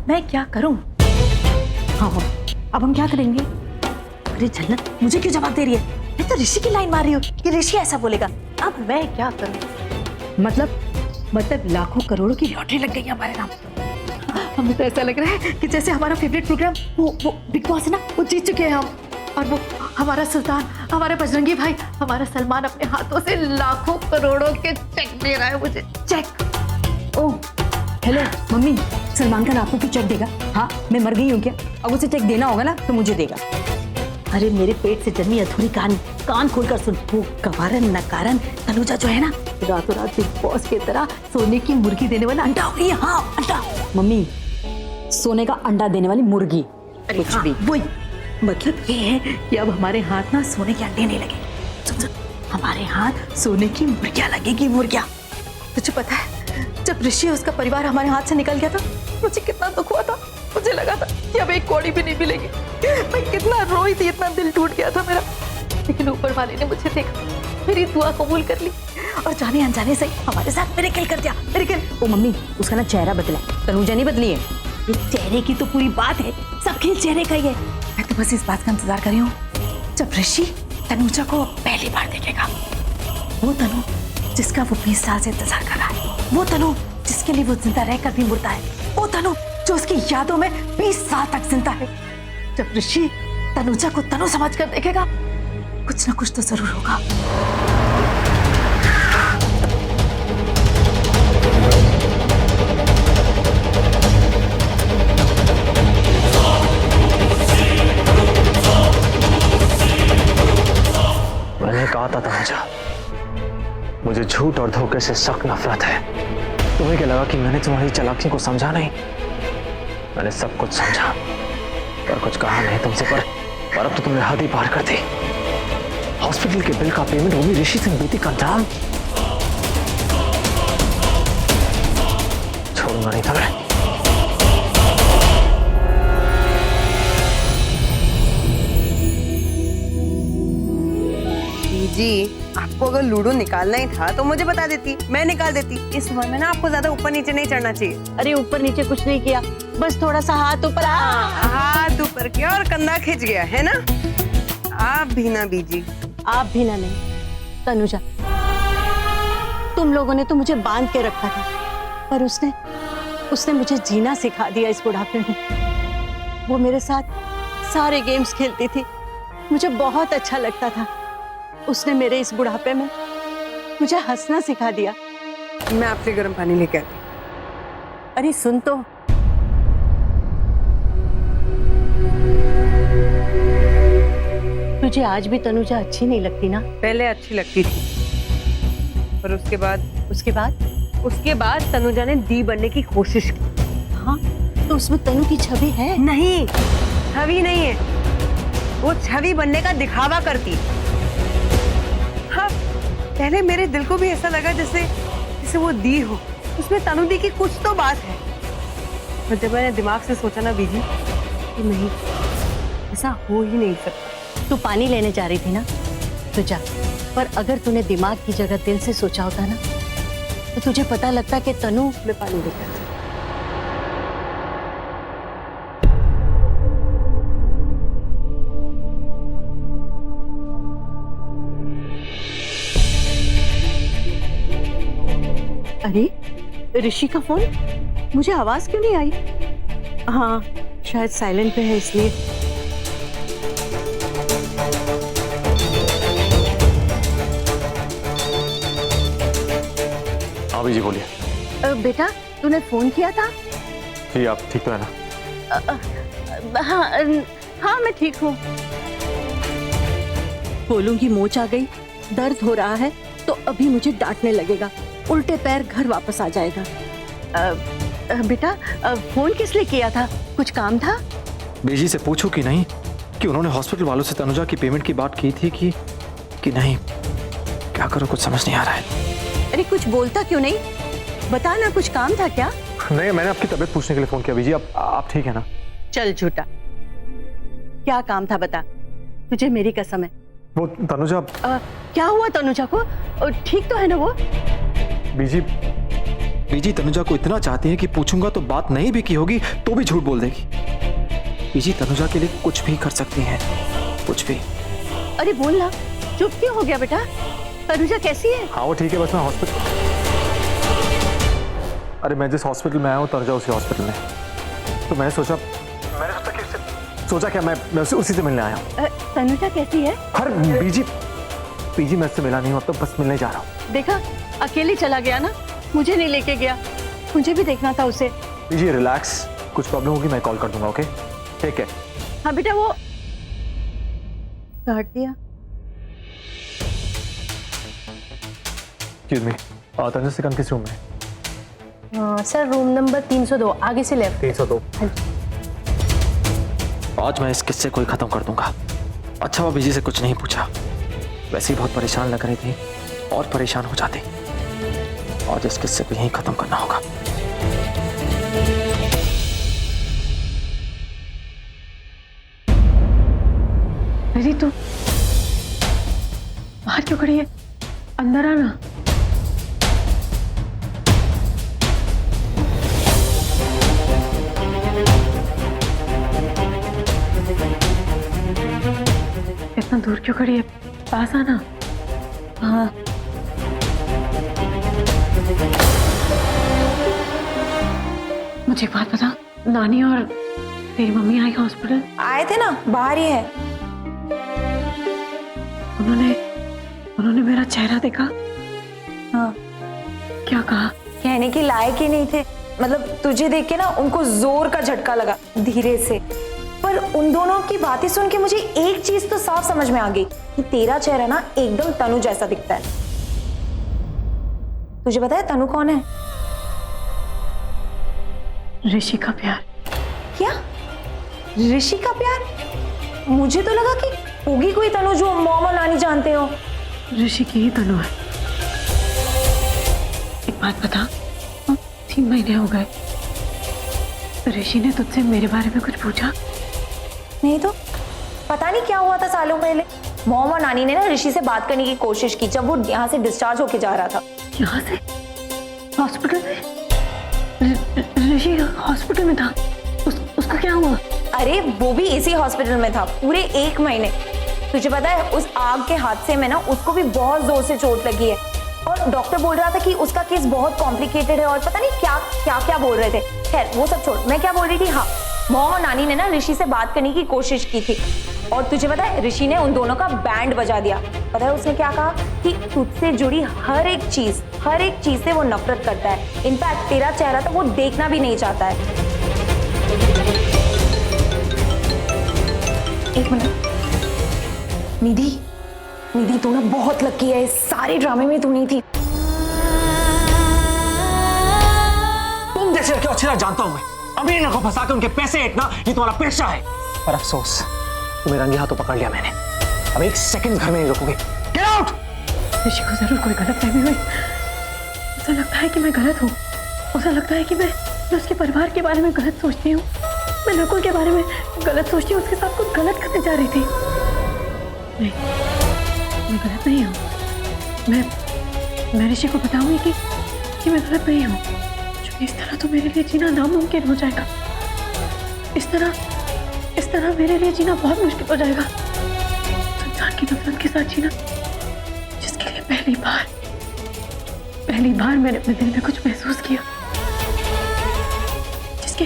मैं क्या करूं? हाँ, अब हम क्या करेंगे? अरे जन्नत, मुझे क्यों जवाब दे रही है? मैं तो ऋषि की लाइन मार रही हूँ कि ऋषि ऐसा बोलेगा। अब मैं क्या करूं? मतलब लाखों करोड़ों की लॉटरी लग गई है हमारे नाम। हमें तो ऐसा लग रहा है कि जैसे हमारा फेवरेट प्रोग्राम वो बिग बॉस है ना, वो जीत चुके हैं हम। और वो हमारा सुल्तान, हमारा बजरंगी भाई, हमारा सलमान अपने हाथों से लाखों करोड़ों के चेक दे रहा है मुझे। Check. Oh hello mummy, Salman Khan आपको क्यों चेक देगा? हाँ, मैं मर गई हूँ क्या? अब उसे चेक देना होगा ना तो मुझे देगा। अरे मेरे पेट से जन्मी अधूरी कहानी कान खोलकर सुन। वो गवारन नकारन तनुजा जो है ना, रातों रात बिग बॉस की तरह सोने की मुर्गी देने वाला अंडा हो गई है। हाँ अंडा। मम्मी, सोने का अंडा देने वाली मुर्गी? अरे कुछ भी वही मतलब ये है कि अब हमारे हाथ ना सोने के अंडे नहीं लगे। सुन सुन, हमारे हाथ सोने की मुर्गियां लगेगी, मुर्गियां। तुझे पता है जब ऋषि उसका परिवार हमारे हाथ से निकल गया था, मुझे कितना दुख हुआ था। मुझे लगा था कि अब एक कौड़ी भी नहीं मिलेगी। मैं कितना रोई थी, इतना दिल टूट गया था मेरा। लेकिन ऊपर वाले ने मुझे देखा, मेरी दुआ कबूल कर ली और जाने अनजाने से हमारे साथ मिरेकल कर दिया। मिरेकल। ओ मम्मी, उसका ना चेहरा बदला, तनुजा नहीं बदली है। ये चेहरे की तो पूरी बात है, सब खेल चेहरे का ही है। मैं तो बस इस बात का इंतजार कर रही हूँ जब ऋषि तनुजा को पहली बार देखेगा। वो तनु जिसका वो 20 साल से इंतजार कर रहा है, वो तनु जिसके लिए वो जिंदा रहकर भी मुर्दा है, वो तनु जो उसकी यादों में 20 साल तक जिंदा है। जब ऋषि तनुजा को तनु समझकर देखेगा, कुछ ना कुछ तो जरूर होगा। मैंने कहा था तनुजा, मुझे झूठ और धोखे से सख्त नफरत है। तुम्हें क्या लगा कि मैंने तुम्हारी चालाकी को समझा नहीं? मैंने सब कुछ समझा पर कुछ कहा नहीं तुमसे। पर अब तो तुमने हद ही पार कर दी। हॉस्पिटल के बिल का पेमेंट, वो भी ऋषि सिंह बेटी का नाम। छोड़ूंगा नहीं था मैं। जी, आपको अगर लूडो निकालना ही था तो मुझे बता देती, मैं निकाल देती। इस उम्र में ना आपको ज्यादा ऊपर नीचे नहीं चढ़ना चाहिए। अरे ऊपर नीचे कुछ नहीं किया, बस थोड़ा सा हाथ ऊपर। हाथ ऊपर किया और कंधा खिंच गया है ना। आप भी ना बीजी। आप भी ना नहीं तनुजा, तुम लोगों ने तो मुझे बांध के रखा था, पर उसने मुझे जीना सिखा दिया इस बुढ़ापे में। वो मेरे साथ सारे गेम्स खेलती थी, मुझे बहुत अच्छा लगता था। उसने मेरे इस बुढ़ापे में मुझे हंसना सिखा दिया। मैं आपके गर्म पानी लेके आती। अरे सुन तो, तुझे आज भी तनुजा अच्छी नहीं लगती ना? पहले अच्छी लगती थी, पर उसके बाद तनुजा ने दी बनने की कोशिश की। हाँ, तो उसमें तनु की छवि है? नहीं, छवि नहीं है, वो छवि बनने का दिखावा करती। हाँ, पहले मेरे दिल को भी ऐसा लगा जैसे वो दी हो, उसमें तनु दी की कुछ तो बात है। पर जब मैंने दिमाग से सोचा ना बीजी, तो नहीं, ऐसा हो ही नहीं सकता। तू पानी लेने जा रही थी ना, तो जा। पर अगर तूने दिमाग की जगह दिल से सोचा होता ना, तो तुझे पता लगता कि तनु। मैं पानी लेकर आती। अरे ऋषि का फोन, मुझे आवाज क्यों नहीं आई? हाँ, शायद साइलेंट पे है इसलिए। हाँ बीजी बोलिए। बेटा, तूने फोन किया था? जी, आप ठीक तो है ना? हाँ मैं ठीक हूँ। बोलूंगी मोच आ गई, दर्द हो रहा है तो अभी मुझे डांटने लगेगा, उल्टे पैर घर वापस आ जाएगा। बेटा, फोन किस लिए किया था? कुछ काम था? बीजी से पूछो कि नहीं कि उन्होंने हॉस्पिटल वालों से तनुजा की पेमेंट की बात की थी कि नहीं। क्या करो, कुछ समझ नहीं आ रहा है। अरे कुछ बोलता क्यों नहीं? बता ना, कुछ काम था क्या? नहीं, मैंने आपकी तबीयत पूछने के लिए फोन किया। बीजी आप ठीक है ना? चल झूठा, क्या काम था बता, तुझे मेरी कसम है। वो तनुजा। क्या हुआ तनुजा को? ठीक तो है ना वो? बीजी बीजी तनुजा को इतना चाहती है कि पूछूंगा तो बात नहीं भी की होगी तो भी झूठ बोल देगी। बीजी तनुजा के लिए कुछ भी कर सकती है, कुछ भी। अरे बोल ना, चुप क्यों हो गया बेटा? तनुजा कैसी है? हाँ वो ठीक है, बस मैं हॉस्पिटल, अरे मैं जिस हॉस्पिटल में आया हूँ तनुजा उसी हॉस्पिटल में, तो मैंने सोचा कि सोचा क्या मैं उसी से मिलने आया हूँ। तनुजा कैसी है? हर बीजी मैं उससे मिला नहीं हूँ, अब तो बस मिलने जा रहा हूँ। देखा, अकेले चला गया ना, मुझे नहीं लेके गया। मुझे भी देखना था उसे। बीजी रिलैक्स, कुछ प्रॉब्लम होगी मैं कॉल कर दूंगा, ओके? ठीक है। हाँ बेटा, वो काट दिया। एक्सक्यूज मी, तनुजा सिकंद किस रूम में? सर रूम नंबर 302, आगे से लेफ्ट। 302। आज मैं इस किस्से को ही खत्म कर दूंगा। अच्छा वो बीजी से कुछ नहीं पूछा, वैसे ही बहुत परेशान लग रही थी और परेशान हो जाती। आज इस किस्से को यहीं खत्म करना होगा। रिधि तू बाहर क्यों खड़ी है? अंदर आना। इतना दूर क्यों खड़ी है? पास आना। हाँ मुझे एक बात बता, नानी और तेरी मम्मी आई हॉस्पिटल? आए थे ना, बाहर ही है। उन्होंने मेरा चेहरा देखा? हाँ। क्या कहा? कहने के लायक ही नहीं थे, मतलब तुझे देख के ना उनको जोर का झटका लगा धीरे से। पर उन दोनों की बातें सुन के मुझे एक चीज तो साफ समझ में आ गई कि तेरा चेहरा ना एकदम तनु जैसा दिखता है। तुझे पता है तनु कौन है? ऋषि का प्यार। क्या? ऋषि का प्यार? मुझे तो लगा कि होगी कोई तनु जो मॉम और नानी जानते हो। ऋषि की ही तनु है। एक बात बता, 3 महीने हो गए, ऋषि ने तुझसे मेरे बारे में कुछ पूछा? नहीं तो पता नहीं क्या हुआ था सालों पहले। मॉम और नानी ने ना ऋषि से बात करने की कोशिश की जब वो यहाँ से डिस्चार्ज होके जा रहा था। यहाँ से? हॉस्पिटल में? ऋषि हॉस्पिटल में था? उसका क्या हुआ? अरे वो भी इसी हॉस्पिटल में था पूरे 1 महीने। तुझे पता है उस आग के हादसे में ना उसको भी बहुत जोर से चोट लगी है और डॉक्टर बोल रहा था कि उसका केस बहुत कॉम्प्लिकेटेड है और पता नहीं क्या क्या क्या बोल रहे थे। खैर वो सब छोड़, मैं क्या बोल रही थी, हाँ मॉम और नानी ने ना ऋषि से बात करने की कोशिश की थी और तुझे पता है ऋषि ने उन दोनों का बैंड बजा दिया। पता है उसने क्या कहा कि तुझसे जुड़ी हर एक चीज से वो नफरत करता है। इनफैक्ट तेरा चेहरा तो वो देखना भी नहीं चाहता है। एक मिनट, निधि तू ना बहुत लकी है, इस सारे ड्रामे में तू नहीं थी। तुम जैसे लड़के अच्छी तरह जानता हूं मैं, अमीर लड़कों को फंसा के उनके पैसे ऐंठना ये तुम्हारा पेशा है। पर अफसोस तुम्हें रंगे हाथों पकड़ लिया मैंने, अब 1 सेकंड घर में नहीं रुकोगे। Get out! ऋषि को जरूर कोई गलतफहमी हुई। उसे लगता है कि मैं गलत हूँ, उसे लगता है कि मैं उसके परिवार के बारे में गलत सोचती हूँ, मैं नकुल के बारे में गलत सोचती हूँ, उसके साथ कुछ गलत करने जा रही थी। नहीं, मैं गलत नहीं हूँ। मैं ऋषि को बताऊंगी कि मैं गलत नहीं हूँ। इस तरह तो मेरे लिए जीना नामुमकिन हो जाएगा। इस तरह मेरे लिए जीना बहुत मुश्किल हो जाएगा। संसार की नफरत के साथ जीना, जिसके लिए पहली बार मैंने अपने दिल में कुछ महसूस किया, जिसके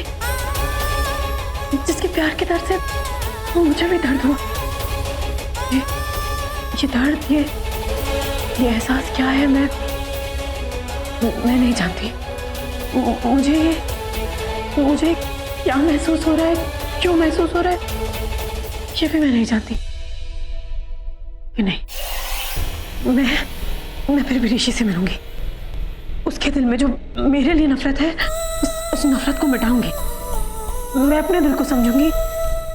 प्यार के दर्द से वो मुझे भी दर्द हुआ। ये दर्द, ये एहसास क्या है मैं नहीं जानती। मुझे क्या महसूस हो रहा है, क्यों महसूस हो रहा है, ये भी मैं नहीं जानती। कि नहीं, मैं फिर भी ऋषि से मिलूंगी। उसके दिल में जो मेरे लिए नफरत है, उस नफरत को मिटाऊंगी। मैं अपने दिल को समझूंगी,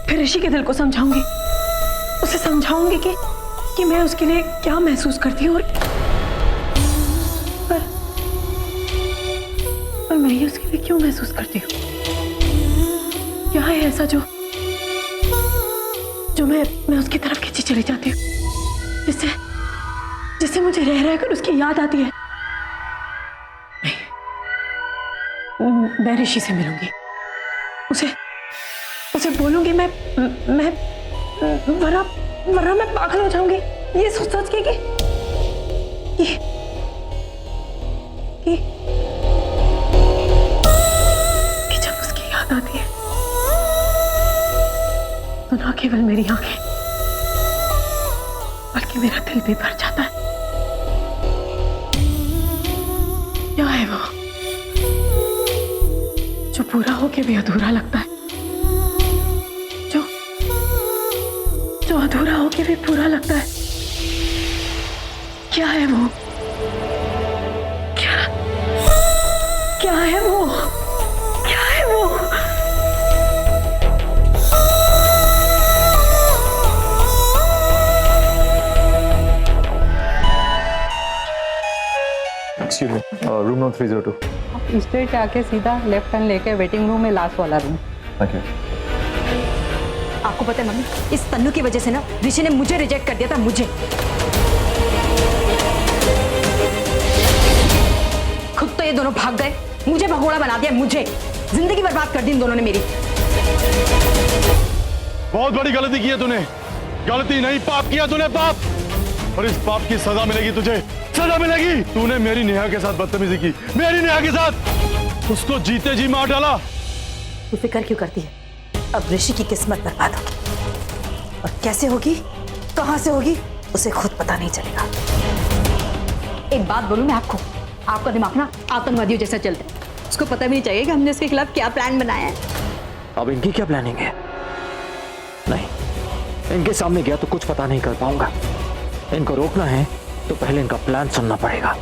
फिर ऋषि के दिल को समझाऊंगी। उसे समझाऊंगी कि मैं उसके लिए क्या महसूस करती हूँ पर मैं ये उसके लिए क्यों महसूस करती हूँ। क्या है ऐसा जो मैं उसकी तरफ खींची चली जाती हूँ, जिससे मुझे रह कर उसकी याद आती है। मैं ऋषि से मिलूंगी, उसे उसे बोलूंगी मैं वरना मैं पागल हो जाऊंगी ये सोच सोच के कि जब उसकी याद आती है तो ना केवल मेरी आंखें बल्कि मेरा दिल भी भर जाता है। क्या है वो जो पूरा होके भी अधूरा लगता है, जो अधूरा होके भी पूरा लगता है? क्या है वो? क्या है वो? क्या है वो? Excuse me, room number 302। Straight आके सीधा लेफ्ट टर्न लेके वेटिंग रूम में लास्ट वाला रूम। Thank you. आपको पता है मम्मी, इस तन्नू की वजह से ना ऋषि ने मुझे रिजेक्ट कर दिया था, मुझे। खुद तो ये दोनों भाग गए, मुझे भगोड़ा बना दिया, मुझे जिंदगी बर्बाद कर दी इन दोनों ने मेरी। बहुत बड़ी गलती की है तूने। गलती नहीं, पाप किया तूने, पाप। और इस पाप की सजा मिलेगी तुझे, सजा मिलेगी। तूने मेरी नेहा के साथ बदतमीजी की, मेरी नेहा के साथ। उसको जीते जी मार डाला। तू फिक्र क्यों करती है? अब ऋषि की किस्मत बर्बाद होगी, और कैसे होगी, कहां से होगी, उसे खुद पता नहीं चलेगा। एक बात बोलूं मैं आपको, आपका दिमाग ना आतंकवादियों जैसा चलता है। उसको पता भी नहीं चाहिए कि हमने उसके खिलाफ क्या प्लान बनाया है। अब इनकी क्या प्लानिंग है? नहीं, इनके सामने गया तो कुछ पता नहीं कर पाऊंगा। इनको रोकना है तो पहले इनका प्लान सुनना पड़ेगा।